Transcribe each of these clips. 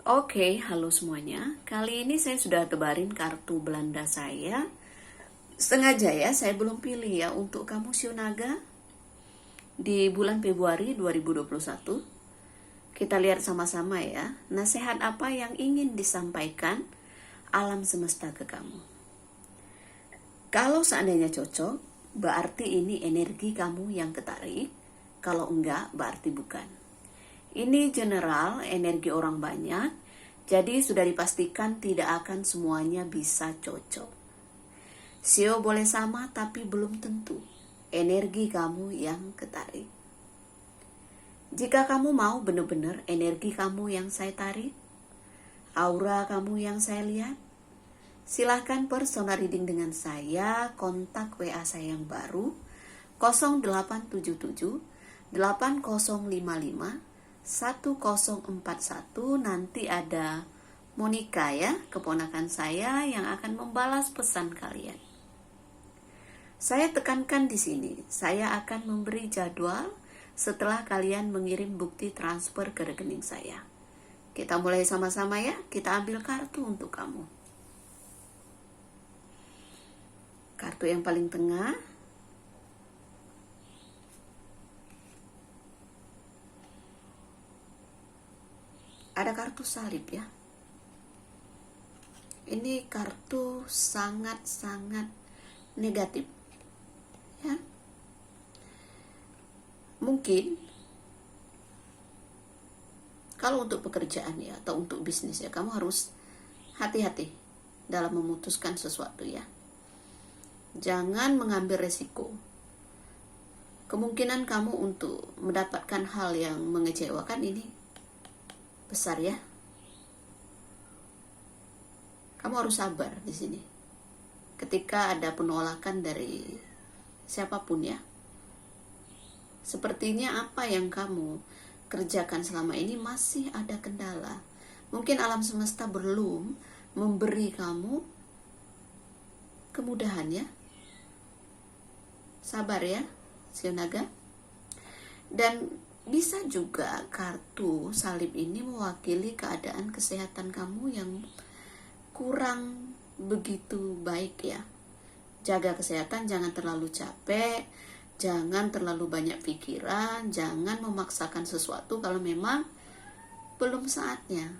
Oke, halo semuanya. Kali ini saya sudah tebarin kartu Belanda saya. Sengaja ya, saya belum pilih ya untuk kamu Shio Naga di bulan Februari 2021. Kita lihat sama-sama ya, nasihat apa yang ingin disampaikan alam semesta ke kamu. Kalau seandainya cocok, berarti ini energi kamu yang ketarik. Kalau enggak, berarti bukan. Ini general, energi orang banyak, jadi sudah dipastikan tidak akan semuanya bisa cocok. Shio boleh sama, tapi belum tentu energi kamu yang ketarik. Jika kamu mau benar-benar energi kamu yang saya tarik, aura kamu yang saya lihat, silahkan personal reading dengan saya, kontak WA saya yang baru 0877 8055 1041. Nanti ada Monica ya, keponakan saya yang akan membalas pesan kalian. Saya tekankan di sini, saya akan memberi jadwal setelah kalian mengirim bukti transfer ke rekening saya. Kita mulai sama-sama ya, kita ambil kartu untuk kamu. Kartu yang paling tengah, ada kartu salib ya. Ini kartu sangat-sangat negatif ya. Mungkin kalau untuk pekerjaan ya atau untuk bisnis ya, kamu harus hati-hati dalam memutuskan sesuatu ya. Jangan mengambil resiko. Kemungkinan kamu untuk mendapatkan hal yang mengecewakan ini besar ya. Kamu harus sabar di sini. Ketika ada penolakan dari siapapun ya. Sepertinya apa yang kamu kerjakan selama ini masih ada kendala. Mungkin alam semesta belum memberi kamu kemudahan ya. Sabar ya, Shio Naga. Dan bisa juga kartu salib ini mewakili keadaan kesehatan kamu yang kurang begitu baik ya. Jaga kesehatan, jangan terlalu capek, jangan terlalu banyak pikiran, jangan memaksakan sesuatu kalau memang belum saatnya.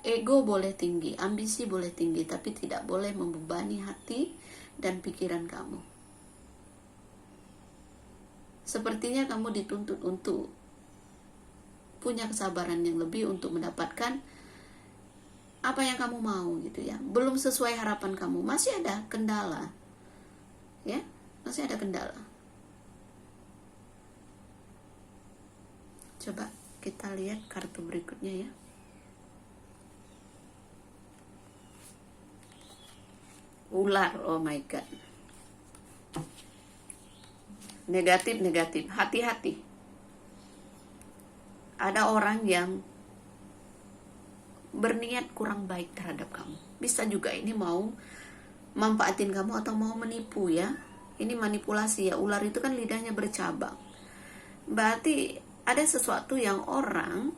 Ego boleh tinggi, ambisi boleh tinggi, tapi tidak boleh membebani hati dan pikiran kamu. Sepertinya kamu dituntut untuk punya kesabaran yang lebih untuk mendapatkan apa yang kamu mau gitu ya. Belum sesuai harapan kamu, masih ada kendala. Ya, masih ada kendala. Coba kita lihat kartu berikutnya ya. Ular, oh my god. Negatif, hati-hati. Ada orang yang berniat kurang baik terhadap kamu. Bisa juga ini mau manfaatin kamu atau mau menipu ya. Ini manipulasi ya. Ular itu kan lidahnya bercabang. Berarti ada sesuatu yang orang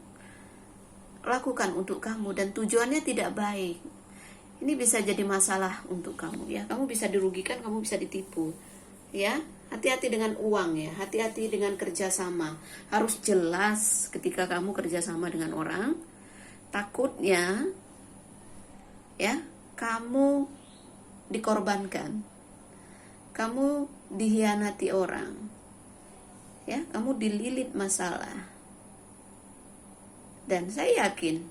lakukan untuk kamu dan tujuannya tidak baik. Ini bisa jadi masalah untuk kamu ya. Kamu bisa dirugikan, kamu bisa ditipu ya. Hati-hati dengan uang ya, hati-hati dengan kerjasama. Harus jelas ketika kamu kerjasama dengan orang. Takutnya ya, kamu dikorbankan. Kamu dihianati orang. Ya, kamu dililit masalah. Dan saya yakin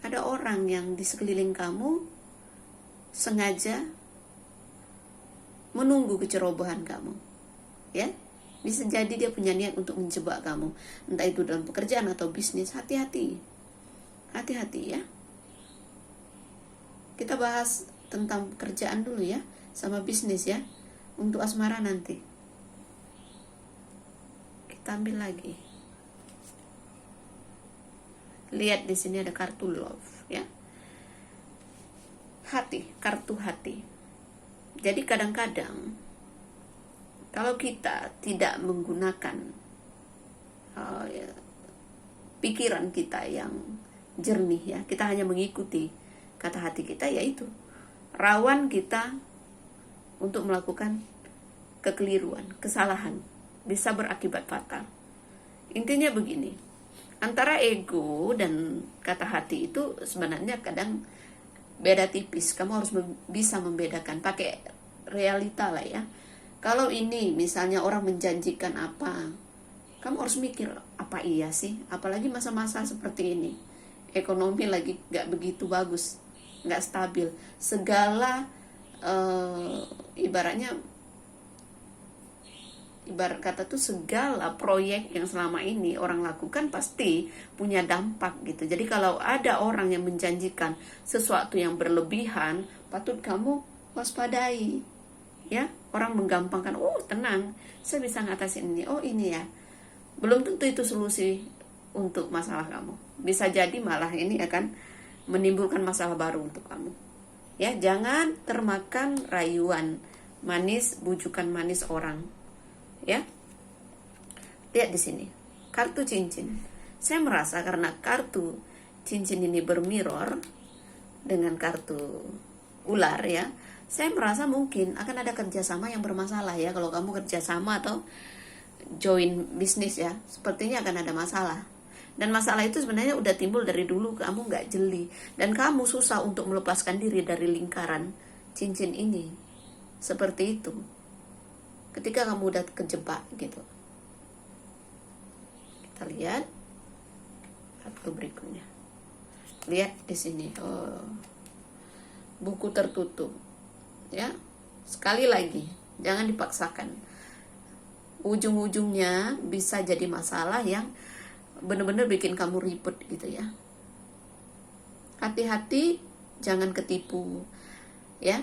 ada orang yang di sekeliling kamu sengaja menunggu kecerobohan kamu. Ya, bisa jadi dia punya niat untuk menjebak kamu, entah itu dalam pekerjaan atau bisnis. Hati-hati ya. Kita bahas tentang pekerjaan dulu ya, sama bisnis ya. Untuk asmara nanti kita ambil lagi. Lihat di sini ada kartu love ya. Hati, kartu hati. Jadi kadang-kadang kalau kita tidak menggunakan pikiran kita yang jernih ya. Kita hanya mengikuti kata hati kita, yaitu rawan kita untuk melakukan kekeliruan, kesalahan, bisa berakibat fatal. Intinya begini, antara ego dan kata hati itu sebenarnya kadang beda tipis. Kamu harus bisa membedakan, pakai realita lah ya. Kalau ini misalnya orang menjanjikan apa, kamu harus mikir, apa iya sih? Apalagi masa-masa seperti ini, ekonomi lagi gak begitu bagus, gak stabil. Segala ibarat kata tuh, segala proyek yang selama ini orang lakukan pasti punya dampak gitu. Jadi kalau ada orang yang menjanjikan sesuatu yang berlebihan, patut kamu waspadai ya. Orang menggampangkan, oh tenang, saya bisa ngatasin ini, oh ini ya. Belum tentu itu solusi untuk masalah kamu. Bisa jadi malah ini akan menimbulkan masalah baru untuk kamu. Ya, jangan termakan rayuan manis, bujukan manis orang. Ya. Lihat di sini, kartu cincin. Saya merasa karena kartu cincin ini bermirror dengan kartu ular ya, saya merasa mungkin akan ada kerjasama yang bermasalah ya. Kalau kamu kerjasama atau join bisnis ya, sepertinya akan ada masalah. Dan masalah itu sebenarnya udah timbul dari dulu, kamu gak jeli. Dan kamu susah untuk melepaskan diri dari lingkaran cincin ini. Seperti itu. Ketika kamu udah kejebak gitu. Kita lihat kartu berikutnya. Lihat di sini. Oh, buku tertutup. Ya, sekali lagi, jangan dipaksakan. Ujung-ujungnya bisa jadi masalah yang benar-benar bikin kamu ribet gitu ya. Hati-hati, jangan ketipu ya.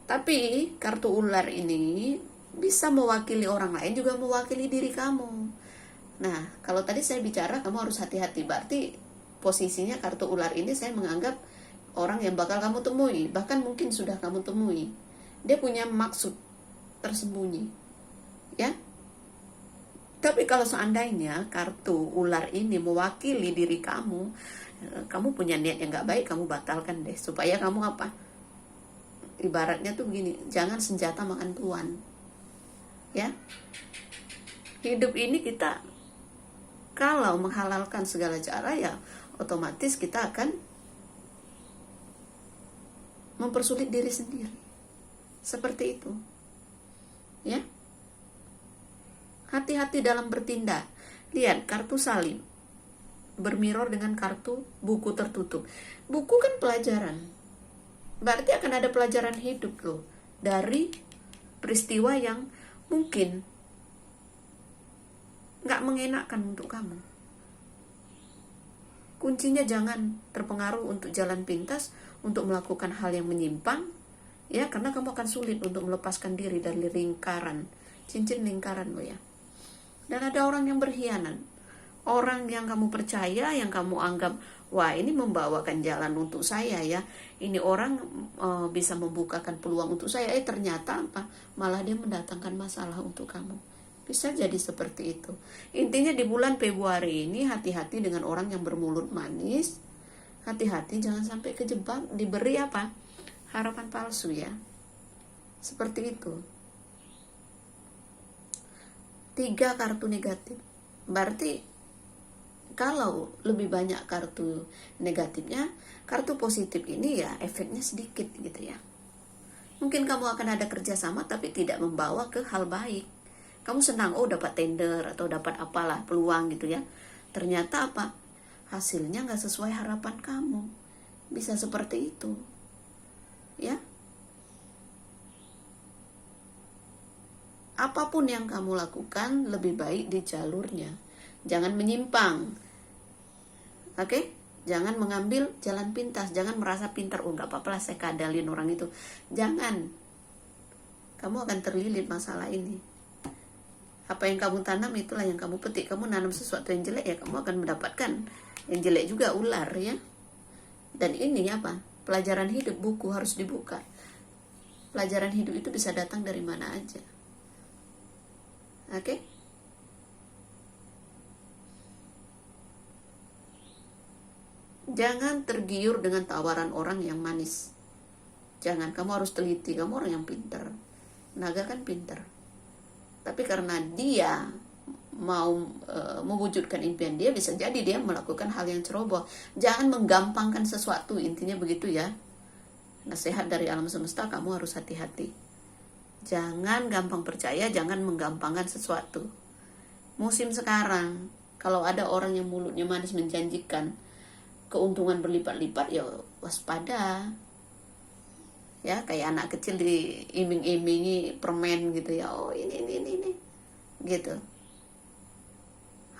Tapi kartu ular ini bisa mewakili orang lain, juga mewakili diri kamu. Nah, kalau tadi saya bicara kamu harus hati-hati, berarti posisinya kartu ular ini saya menganggap orang yang bakal kamu temui, bahkan mungkin sudah kamu temui. Dia punya maksud tersembunyi ya. Tapi kalau seandainya kartu ular ini mewakili diri kamu, kamu punya niat yang gak baik, kamu batalkan deh. Supaya kamu apa? Ibaratnya tuh begini, jangan senjata makan tuan ya. Hidup ini kita kalau menghalalkan segala cara ya, otomatis kita akan mempersulit diri sendiri. Seperti itu ya. Hati-hati dalam bertindak. Lihat kartu salib bermirror dengan kartu buku tertutup. Buku kan pelajaran, berarti akan ada pelajaran hidup loh dari peristiwa yang mungkin gak mengenakkan untuk kamu. Kuncinya jangan terpengaruh untuk jalan pintas, untuk melakukan hal yang menyimpang ya, karena kamu akan sulit untuk melepaskan diri dari lingkaran cincin lingkaran lo ya. Dan ada orang yang berkhianat, orang yang kamu percaya, yang kamu anggap wah ini membawakan jalan untuk saya ya, ini orang bisa membukakan peluang untuk saya, ternyata apa, malah dia mendatangkan masalah untuk kamu. Bisa jadi seperti itu. Intinya di bulan Februari ini hati-hati dengan orang yang bermulut manis. Hati-hati jangan sampai kejebak, diberi apa, harapan palsu ya. Seperti itu. 3 kartu negatif. Berarti kalau lebih banyak kartu negatifnya, kartu positif ini ya efeknya sedikit gitu ya. Mungkin kamu akan ada kerjasama tapi tidak membawa ke hal baik. Kamu senang, oh dapat tender atau dapat apalah peluang gitu ya. Ternyata apa? Hasilnya gak sesuai harapan kamu. Bisa seperti itu ya. Apapun yang kamu lakukan lebih baik di jalurnya. Jangan menyimpang. Oke? Jangan mengambil jalan pintas. Jangan merasa pintar. Oh gak apa-apa lah saya kadalin orang itu. Jangan. Kamu akan terlilit masalah ini. Apa yang kamu tanam itulah yang kamu petik. Kamu nanam sesuatu yang jelek ya kamu akan mendapatkan yang jelek juga, ular ya. Dan ini apa? Pelajaran hidup, buku harus dibuka. Pelajaran hidup itu bisa datang dari mana aja. Oke? Jangan tergiur dengan tawaran orang yang manis. Jangan, kamu harus teliti, kamu orang yang pintar. Naga kan pintar. Tapi karena dia mau mewujudkan impian dia, bisa jadi dia melakukan hal yang ceroboh. Jangan menggampangkan sesuatu, intinya begitu ya. Nasihat dari alam semesta, kamu harus hati-hati. Jangan gampang percaya, jangan menggampangkan sesuatu. Musim sekarang, kalau ada orang yang mulutnya manis menjanjikan keuntungan berlipat-lipat, ya waspada. Ya, kayak anak kecil diiming-imingi permen gitu ya. Oh, ini gitu.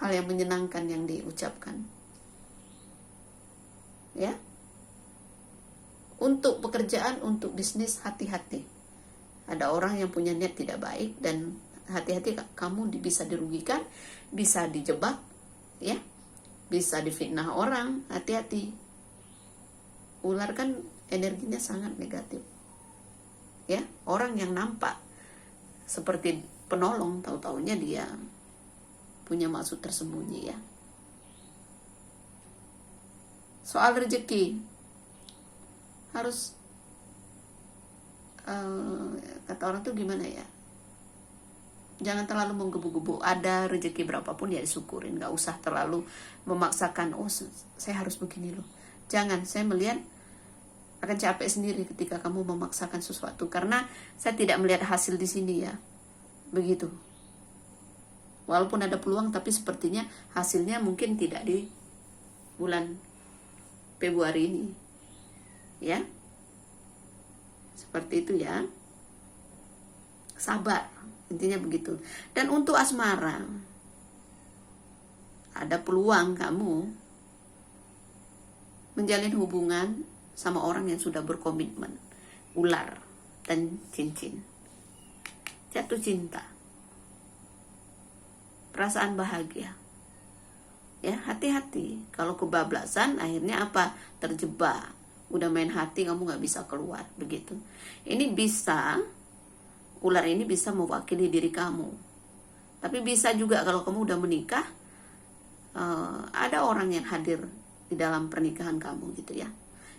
Hal yang menyenangkan yang diucapkan. Ya. Untuk pekerjaan, untuk bisnis, hati-hati. Ada orang yang punya niat tidak baik, dan hati-hati, kamu bisa dirugikan, bisa dijebak, ya, bisa difitnah orang. Hati-hati. Ular kan energinya sangat negatif. Ya, orang yang nampak seperti penolong, tahu-taunya dia punya maksud tersembunyi ya. Soal rezeki, harus kata orang tuh gimana ya, jangan terlalu menggebu-gebu. Ada rezeki berapapun ya disyukurin, gak usah terlalu memaksakan, oh saya harus begini loh. Jangan, saya melihat akan capek sendiri ketika kamu memaksakan sesuatu, karena saya tidak melihat hasil di sini ya. Begitu. Walaupun ada peluang, tapi sepertinya hasilnya mungkin tidak di bulan Februari ini. Ya. Seperti itu ya. Sabar, intinya begitu. Dan untuk asmara, ada peluang kamu menjalin hubungan sama orang yang sudah berkomitmen. Ular dan cincin. Jatuh cinta. Perasaan bahagia. Ya, hati-hati. Kalau kebablasan, akhirnya apa? Terjebak. Udah main hati, kamu gak bisa keluar. Begitu. Ini bisa, ular ini bisa mewakili diri kamu. Tapi bisa juga kalau kamu udah menikah, ada orang yang hadir di dalam pernikahan kamu gitu ya.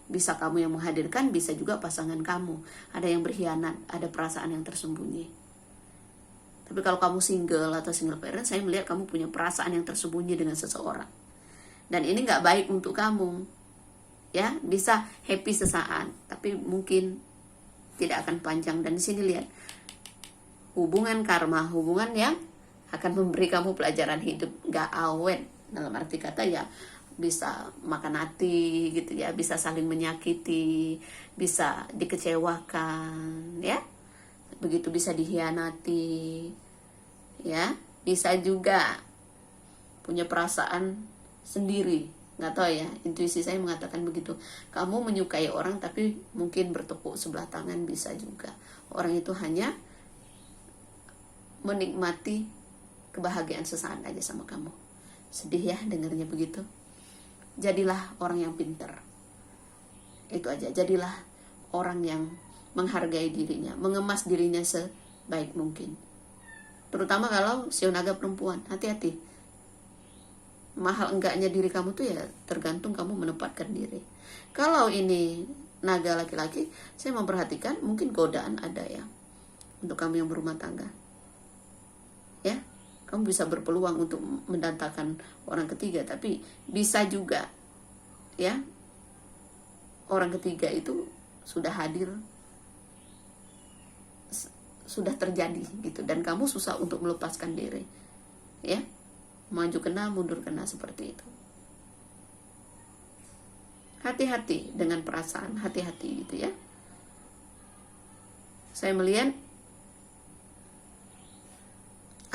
Bisa kamu yang menghadirkan, bisa juga pasangan kamu. Ada yang berkhianat, ada perasaan yang tersembunyi. Tapi kalau kamu single atau single parent, saya melihat kamu punya perasaan yang tersembunyi dengan seseorang. Dan ini gak baik untuk kamu. Ya, bisa happy sesaat, tapi mungkin tidak akan panjang. Dan di sini lihat, hubungan karma, hubungan yang akan memberi kamu pelajaran hidup, gak awet. Dalam arti kata ya, bisa makan hati gitu ya, bisa saling menyakiti, bisa dikecewakan ya, begitu bisa dihianati ya, bisa juga punya perasaan sendiri, nggak tahu ya, intuisi saya mengatakan begitu. Kamu menyukai orang tapi mungkin bertepuk sebelah tangan, bisa juga orang itu hanya menikmati kebahagiaan sesaat aja sama kamu. Sedih ya dengarnya begitu. Jadilah orang yang pintar. Itu aja, jadilah orang yang menghargai dirinya, mengemas dirinya sebaik mungkin. Terutama kalau shio naga perempuan, hati-hati. Mahal enggaknya diri kamu tuh ya tergantung kamu menempatkan diri. Kalau ini naga laki-laki, saya memperhatikan mungkin godaan ada ya untuk kamu yang berumah tangga. Ya, kamu bisa berpeluang untuk mendatangkan orang ketiga, tapi bisa juga ya orang ketiga itu sudah hadir, sudah terjadi gitu, dan kamu susah untuk melepaskan diri ya, maju kena mundur kena, seperti itu. Hati-hati dengan perasaan, hati-hati gitu ya. Saya melihat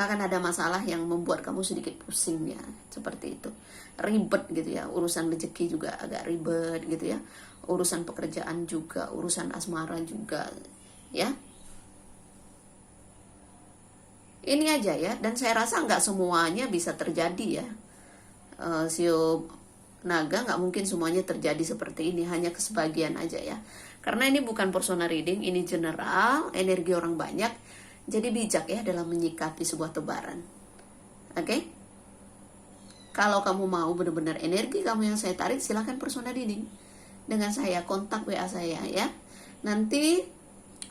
akan ada masalah yang membuat kamu sedikit pusing ya, seperti itu, ribet gitu ya. Urusan rezeki juga agak ribet gitu ya, urusan pekerjaan juga, urusan asmara juga ya. Ini aja ya, dan saya rasa nggak semuanya bisa terjadi ya. Shio naga nggak mungkin semuanya terjadi seperti ini, hanya kesebagian aja ya. Karena ini bukan personal reading, ini general, energi orang banyak. Jadi bijak ya dalam menyikapi sebuah tebaran. Oke? Kalau kamu mau benar-benar energi kamu yang saya tarik, silahkan persona dinding dengan saya, kontak WA saya ya. Nanti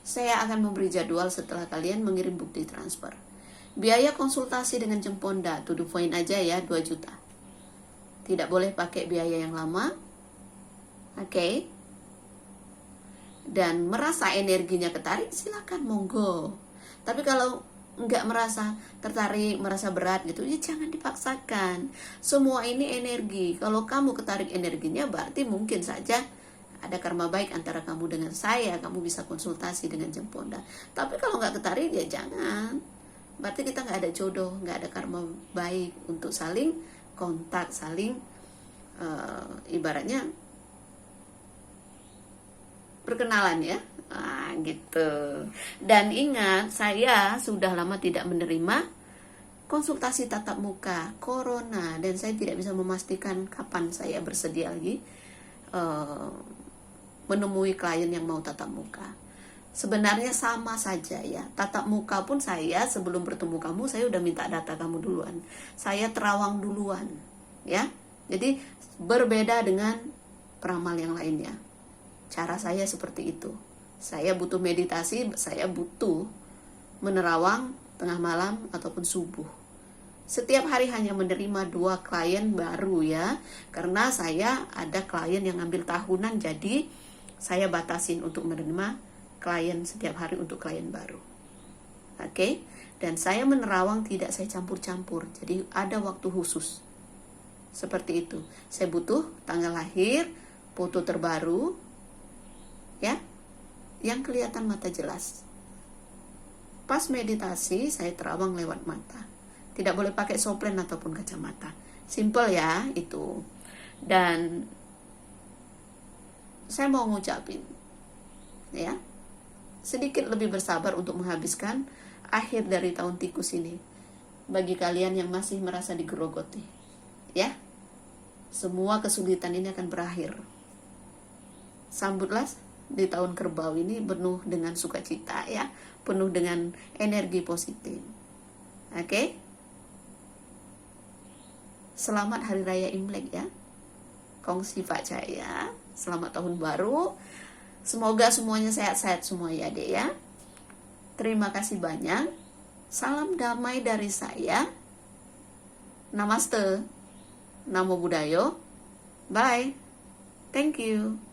saya akan memberi jadwal setelah kalian mengirim bukti transfer. Biaya konsultasi dengan Jemponda, to the point aja ya, 2 juta. Tidak boleh pakai biaya yang lama. Oke. Dan merasa energinya ketarik, silakan monggo. Tapi kalau nggak merasa tertarik, merasa berat gitu, ya jangan dipaksakan. Semua ini energi. Kalau kamu ketarik energinya, berarti mungkin saja ada karma baik antara kamu dengan saya. Kamu bisa konsultasi dengan Jemponda. Tapi kalau nggak ketarik, ya jangan. Berarti kita nggak ada jodoh, nggak ada karma baik untuk saling kontak, saling ibaratnya perkenalan ya. Gitu. Dan ingat, saya sudah lama tidak menerima konsultasi tatap muka, corona, dan saya tidak bisa memastikan kapan saya bersedia lagi menemui klien yang mau tatap muka. Sebenarnya sama saja ya, tatap muka pun saya sebelum bertemu kamu, saya udah minta data kamu duluan, saya terawang duluan ya. Jadi berbeda dengan peramal yang lainnya. Cara saya seperti itu. Saya butuh meditasi, saya butuh menerawang tengah malam ataupun subuh. Setiap hari hanya menerima 2 klien baru ya. Karena saya ada klien yang ngambil tahunan, jadi saya batasin untuk menerima klien setiap hari untuk klien baru. Oke? Dan saya menerawang tidak saya campur-campur. Jadi ada waktu khusus. Seperti itu. Saya butuh tanggal lahir, foto terbaru, ya, yang kelihatan mata jelas. Pas meditasi saya terawang lewat mata. Tidak boleh pakai soplen ataupun kacamata. Simple ya itu. Dan saya mau ngucapin ya, sedikit lebih bersabar untuk menghabiskan akhir dari tahun tikus ini. Bagi kalian yang masih merasa digerogoti ya, semua kesulitan ini akan berakhir. Sambutlah di tahun kerbau ini penuh dengan sukacita ya, penuh dengan energi positif. Oke? Selamat Hari Raya Imlek ya. Kongsi Pak Cahaya. Selamat tahun baru. Semoga semuanya sehat-sehat semua ya Dek ya. Terima kasih banyak. Salam damai dari saya. Namaste. Namo Buddhaya. Bye. Thank you.